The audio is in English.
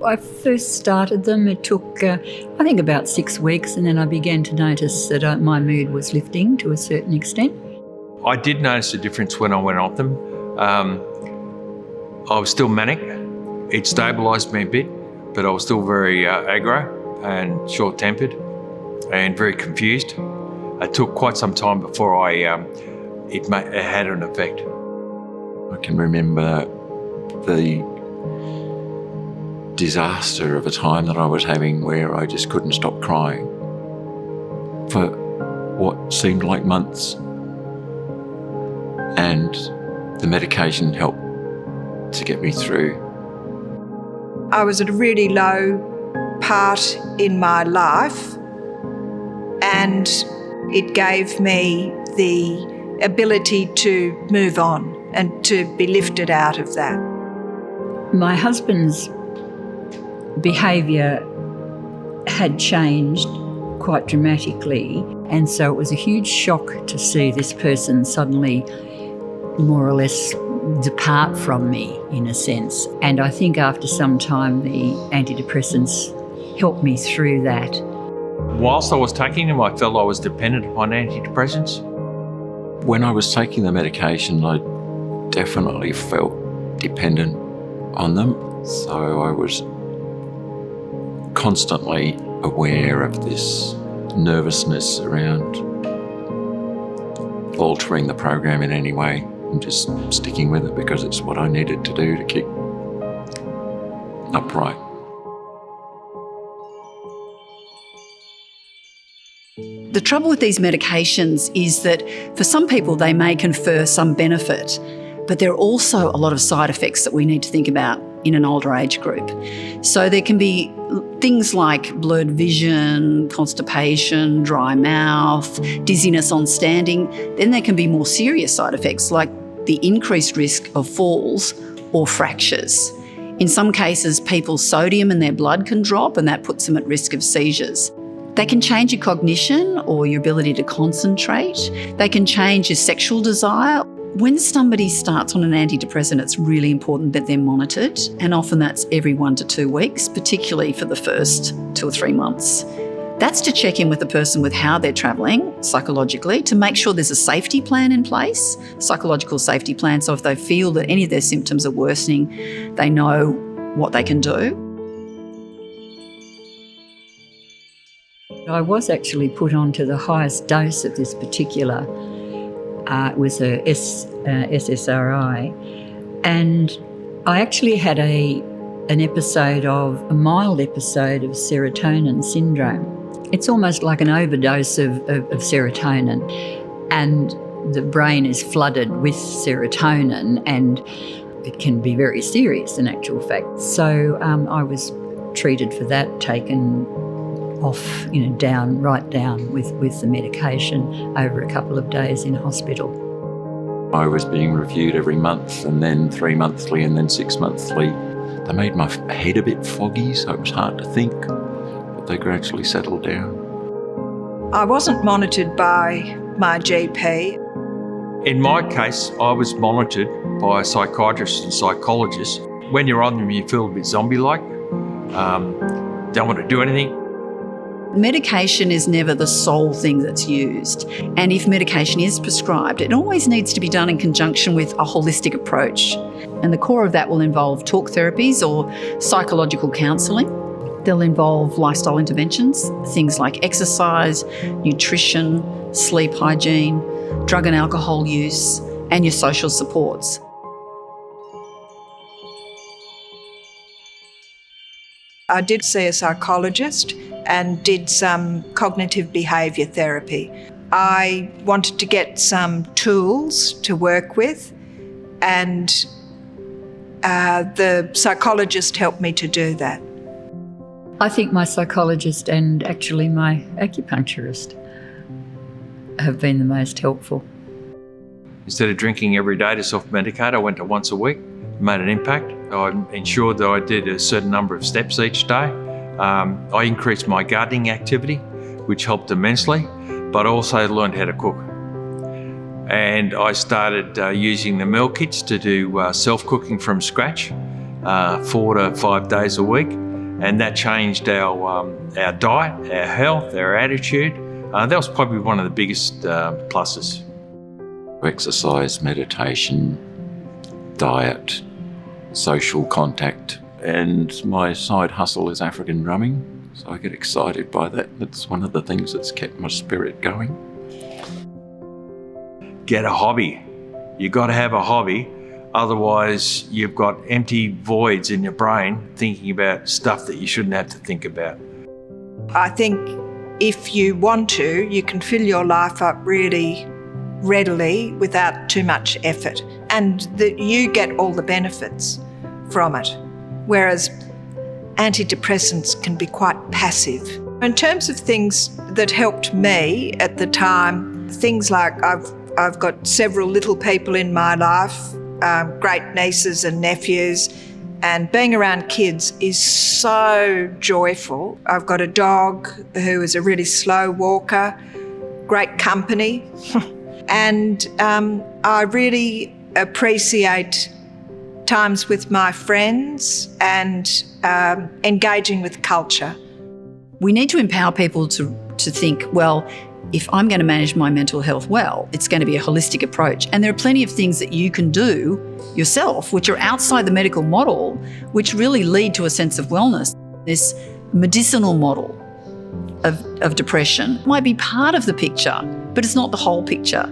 I first started them, it took, I think, about 6 weeks, and then I began to notice that my mood was lifting to a certain extent. I did notice a difference when I went off them. I was still manic. It stabilised me a bit, but I was still very aggro and short-tempered and very confused. It took quite some time before it had an effect. I can remember the disaster of a time that I was having where I just couldn't stop crying for what seemed like months. And the medication helped to get me through. I was at a really low part in my life, and it gave me the ability to move on and to be lifted out of that. My husband's behaviour had changed quite dramatically, and so it was a huge shock to see this person suddenly more or less depart from me, in a sense. And I think after some time the antidepressants helped me through that. Whilst I was taking them, I felt I was dependent upon antidepressants. When I was taking the medication, I definitely felt dependent on them. So I was constantly aware of this nervousness around altering the program in any way and just sticking with it because it's what I needed to do to keep upright. The trouble with these medications is that for some people they may confer some benefit, but there are also a lot of side effects that we need to think about in an older age group. So there can be things like blurred vision, constipation, dry mouth, dizziness on standing. Then there can be more serious side effects like the increased risk of falls or fractures. In some cases, people's sodium in their blood can drop, and that puts them at risk of seizures. They can change your cognition or your ability to concentrate. They can change your sexual desire. When somebody starts on an antidepressant, it's really important that they're monitored, and often that's every 1 to 2 weeks, particularly for the first 2 or 3 months. That's to check in with the person with how they're travelling psychologically, to make sure there's a safety plan in place, psychological safety plan, so if they feel that any of their symptoms are worsening, they know what they can do. I was actually put onto the highest dose of this particular, it was a SSRI, and I actually had a mild episode of serotonin syndrome. It's almost like an overdose of serotonin, and the brain is flooded with serotonin, and it can be very serious in actual fact. So I was treated for that, taken off, right down with the medication over a couple of days in hospital. I was being reviewed every month, and then 3 monthly, and then 6 monthly. They made my head a bit foggy, so it was hard to think, but they gradually settled down. I wasn't monitored by my GP. In my case, I was monitored by a psychiatrist and psychologist. When you're on them, you feel a bit zombie-like, don't want to do anything. Medication is never the sole thing that's used, and if medication is prescribed, it always needs to be done in conjunction with a holistic approach. And the core of that will involve talk therapies or psychological counselling. They'll involve lifestyle interventions, things like exercise, nutrition, sleep hygiene, drug and alcohol use, and your social supports. I did see a psychologist and did some cognitive behaviour therapy. I wanted to get some tools to work with, and the psychologist helped me to do that. I think my psychologist and actually my acupuncturist have been the most helpful. Instead of drinking every day to self-medicate, I went to once a week, made an impact. I ensured that I did a certain number of steps each day. I increased my gardening activity, which helped immensely, but also learned how to cook. And I started using the meal kits to do self-cooking from scratch 4 to 5 days a week. And that changed our diet, our health, our attitude. That was probably one of the biggest pluses. Exercise, meditation, diet, social contact, and my side hustle is African drumming, so I get excited by that. That's one of the things that's kept my spirit going. Get a hobby. You've got to have a hobby, otherwise you've got empty voids in your brain thinking about stuff that you shouldn't have to think about. I think if you want to, you can fill your life up really readily without too much effort, and that you get all the benefits from it, whereas antidepressants can be quite passive. In terms of things that helped me at the time, things like I've got several little people in my life, great nieces and nephews, and being around kids is so joyful. I've got a dog who is a really slow walker, great company. And I really appreciate times with my friends and engaging with culture. We need to empower people to think, well, if I'm going to manage my mental health well, it's going to be a holistic approach. And there are plenty of things that you can do yourself, which are outside the medical model, which really lead to a sense of wellness. This medicinal model of depression might be part of the picture, but it's not the whole picture.